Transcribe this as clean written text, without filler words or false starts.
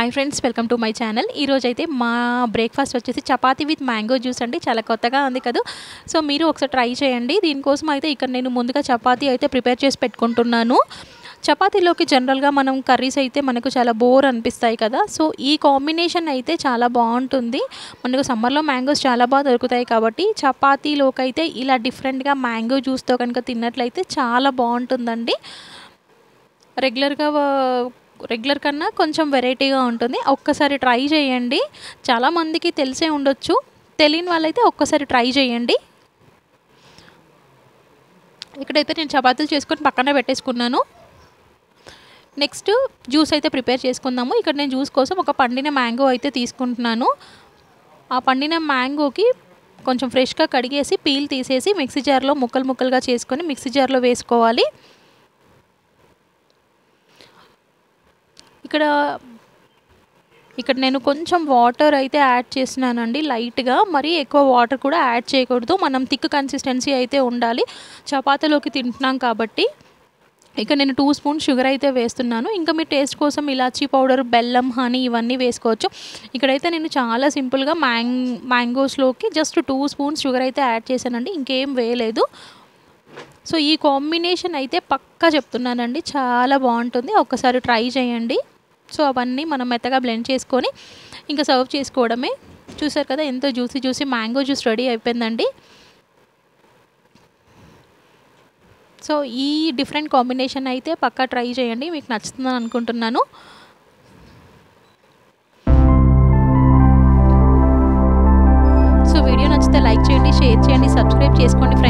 Hi friends, welcome to my channel. ఈరోజైతే మా breakfast వచ్చేసి చపాతీ విత్ మ్యాంగో జ్యూస్ అండి. చాలా కొత్తగా ఉంది కదా, సో మీరు ఒకసారి ట్రై చేయండి. దీనికోసం అయితే ఇక్కడ నేను ముందుగా చపాతీ అయితే ప్రిపేర్ చేసి పెట్టుకుంటున్నాను. చపాతీలోకి జనరల్గా మనం కర్రీస్ అయితే మనకు చాలా బోర్ అనిపిస్తాయి కదా, సో ఈ కాంబినేషన్ అయితే చాలా బాగుంటుంది. మనకు సమ్మర్లో మ్యాంగోస్ చాలా బాగా దొరుకుతాయి కాబట్టి చపాతీలోకి అయితే ఇలా డిఫరెంట్గా మ్యాంగో జ్యూస్తో కనుక తిన్నట్లయితే చాలా బాగుంటుందండి. రెగ్యులర్ కన్నా కొంచెం వెరైటీగా ఉంటుంది. ఒక్కసారి ట్రై చేయండి. చాలామందికి తెలిసే ఉండొచ్చు, తెలియని వాళ్ళైతే ఒక్కసారి ట్రై చేయండి. ఇక్కడైతే నేను చపాతీలు చేసుకొని పక్కన పెట్టేసుకున్నాను. నెక్స్ట్ జ్యూస్ అయితే ప్రిపేర్ చేసుకుందాము. ఇక్కడ నేను జ్యూస్ కోసం ఒక పండిన మ్యాంగో అయితే తీసుకుంటున్నాను. ఆ పండిన మ్యాంగోకి కొంచెం ఫ్రెష్గా కడిగేసి పీల్ తీసేసి మిక్సీ జార్లో ముక్కలుగా చేసుకొని మిక్సీ జార్లో వేసుకోవాలి. ఇక్కడ నేను కొంచెం వాటర్ అయితే యాడ్ చేస్తున్నానండి, లైట్గా. మరీ ఎక్కువ వాటర్ కూడా యాడ్ చేయకూడదు. మనం థిక్ కన్సిస్టెన్సీ అయితే ఉండాలి, చపాతీలోకి తింటున్నాం కాబట్టి. ఇక నేను 2 స్పూన్స్ షుగర్ అయితే వేస్తున్నాను. ఇంకా మీ టేస్ట్ కోసం ఇలాచీ పౌడర్, బెల్లం, హనీ ఇవన్నీ వేసుకోవచ్చు. ఇక్కడైతే నేను చాలా సింపుల్గా మ్యాంగోస్లోకి జస్ట్ 2 స్పూన్స్ షుగర్ అయితే యాడ్ చేశానండి, ఇంకేం వేయలేదు. సో ఈ కాంబినేషన్ అయితే పక్కా చెప్తున్నానండి, చాలా బాగుంటుంది. ఒక్కసారి ట్రై చేయండి. సో అవన్నీ మనం మెత్తగా బ్లెండ్ చేసుకొని ఇంకా సర్వ్ చేసుకోవడమే. చూసారు కదా, ఎంతో జ్యూసీ మ్యాంగో జ్యూస్ రెడీ అయిపోయిందండి. సో ఈ డిఫరెంట్ కాంబినేషన్ అయితే పక్కా ట్రై చేయండి, మీకు నచ్చుతుందని అనుకుంటున్నాను. సో వీడియో నచ్చితే లైక్ చేయండి, షేర్ చేయండి, సబ్స్క్రైబ్ చేసుకోండి ఫ్రెండ్స్.